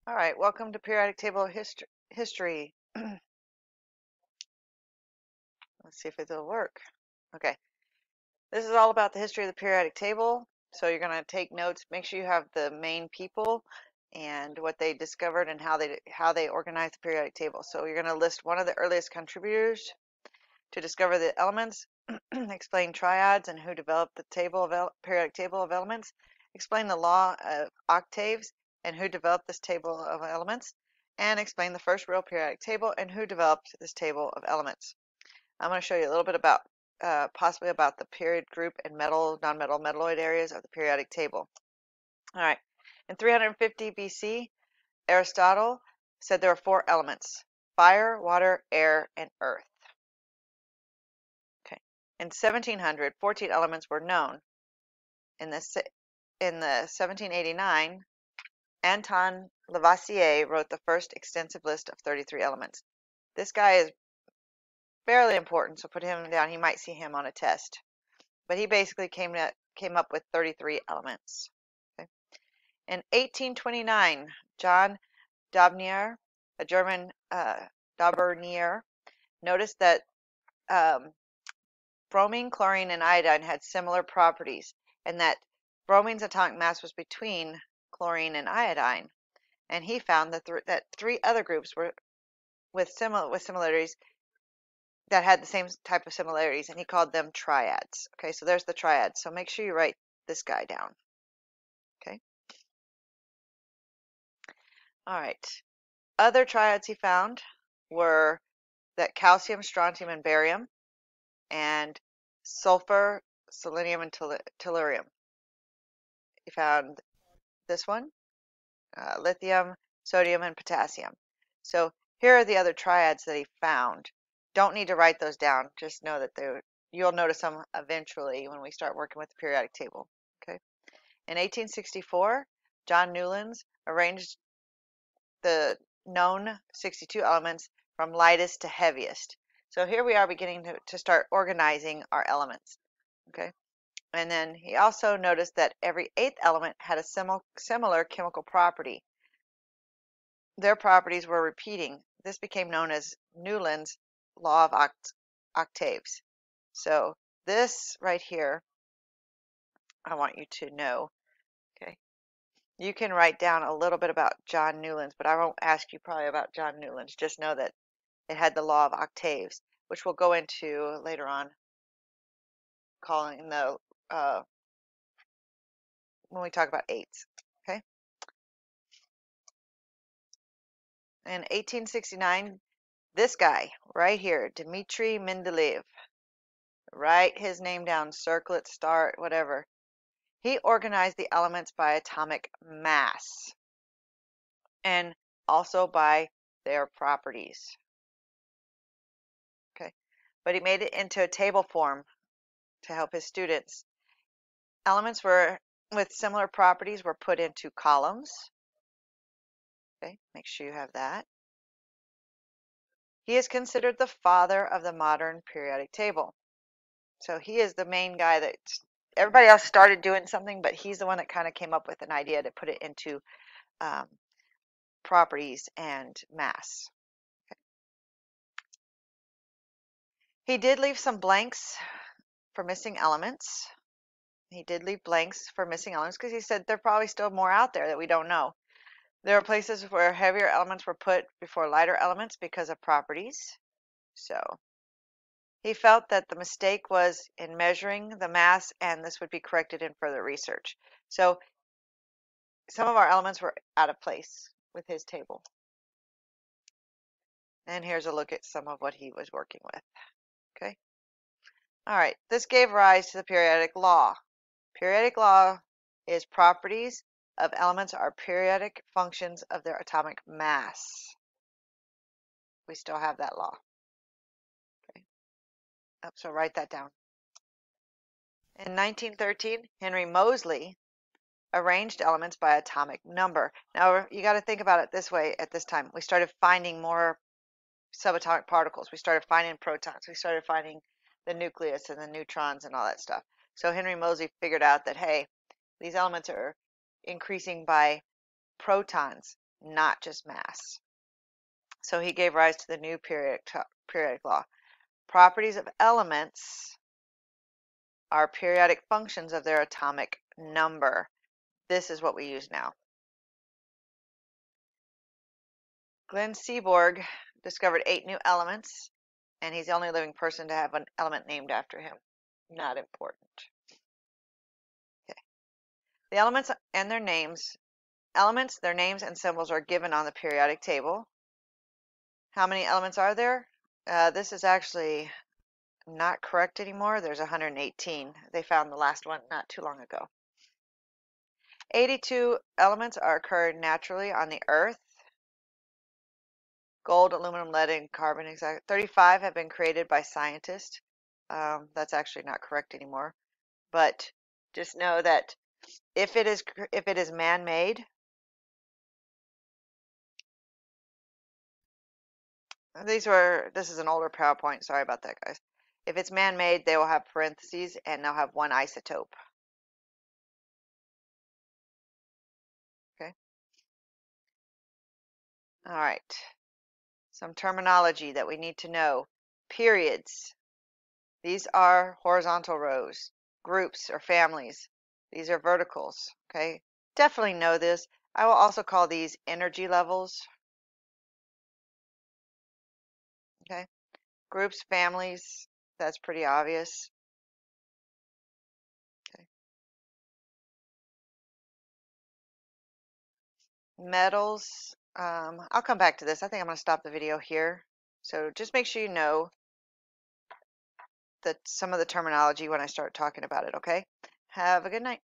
All right, welcome to periodic table history. Let's see if it'll work. Okay, this is all about the history of the periodic table. So you're going to take notes. Make sure you have the main people and what they discovered and how they organized the periodic table. So you're going to list one of the earliest contributors to discover the elements, explain triads and who developed the periodic table of elements, explain the law of octaves and who developed this table of elements, and explain the first real periodic table and who developed this table of elements. I'm going to show you a little bit about possibly about the period group and metal, nonmetal, metalloid areas of the periodic table. All right, in 350 BC, Aristotle said there were 4 elements: fire, water, air, and earth. Okay. In 1700, 14 elements were known. In the 1789, Anton Lavoisier wrote the first extensive list of 33 elements. This guy is fairly important, so put him down. You might see him on a test. But he basically came up with 33 elements. Okay. In 1829, John Daubernier, a German Daubernier, noticed that bromine, chlorine, and iodine had similar properties, and that bromine's atomic mass was between chlorine and iodine. And he found that 3 other groups were with similarities that had the same type of similarities, and he called them triads. Okay, so there's the triads. So make sure you write this guy down. Okay. All right. Other triads he found were that calcium, strontium, and barium, and sulfur, selenium, and tellurium. He found this one, lithium, sodium, and potassium. So here are the other triads that he found. Don't need to write those down. Just know that you'll notice them eventually when we start working with the periodic table. Okay. In 1864, John Newlands arranged the known 62 elements from lightest to heaviest. So here we are beginning to start organizing our elements. Okay. And then he also noticed that every 8th element had a similar chemical property. Their properties were repeating. This became known as Newlands' law of octaves. So this right here, I want you to know. Okay. You can write down a little bit about John Newlands, but I won't ask you probably about John Newlands. Just know that it had the law of octaves, which we'll go into later on, calling the when we talk about eights. Okay. In 1869, this guy right here, Dmitri Mendeleev, write his name down, circle it, star it, whatever. He organized the elements by atomic mass and also by their properties. Okay. But he made it into a table form to help his students. Elements with similar properties were put into columns. Okay, make sure you have that. He is considered the father of the modern periodic table. So he is the main guy that everybody else started doing something, but he's the one that kind of came up with an idea to put it into properties and mass. Okay. He did leave some blanks for missing elements. He did leave blanks for missing elements because he said there are probably still more out there that we don't know. There are places where heavier elements were put before lighter elements because of properties. So he felt that the mistake was in measuring the mass, and this would be corrected in further research. So some of our elements were out of place with his table. And here's a look at some of what he was working with. Okay. All right. This gave rise to the periodic law. Periodic law is properties of elements are periodic functions of their atomic mass. We still have that law. Okay. So write that down. In 1913, Henry Moseley arranged elements by atomic number. Now you got to think about it this way. At this time, we started finding more subatomic particles. We started finding protons. We started finding the nucleus and the neutrons and all that stuff. So Henry Moseley figured out that, hey, these elements are increasing by protons, not just mass. So he gave rise to the new periodic law. Properties of elements are periodic functions of their atomic number. This is what we use now. Glenn Seaborg discovered 8 new elements, and he's the only living person to have an element named after him. Not important. Okay. The elements and their names. Elements, their names, and symbols are given on the periodic table. How many elements are there? This is actually not correct anymore. There's 118. They found the last one not too long ago. 82 elements are occurred naturally on the Earth. Gold, aluminum, lead, and carbon. 35 have been created by scientists. That's actually not correct anymore. But just know that if it is man-made, this is an older PowerPoint. Sorry about that, guys. If it's man-made, they will have parentheses and they'll have one isotope. Okay. All right. Some terminology that we need to know. Periods. These are horizontal rows. Groups or families. These are verticals. Okay. Definitely know this. I will also call these energy levels. Okay. Groups, families. That's pretty obvious. Okay. Metals. I'll come back to this. I think I'm going to stop the video here. So just make sure you know that some of the terminology when I start talking about it, okay? Have a good night.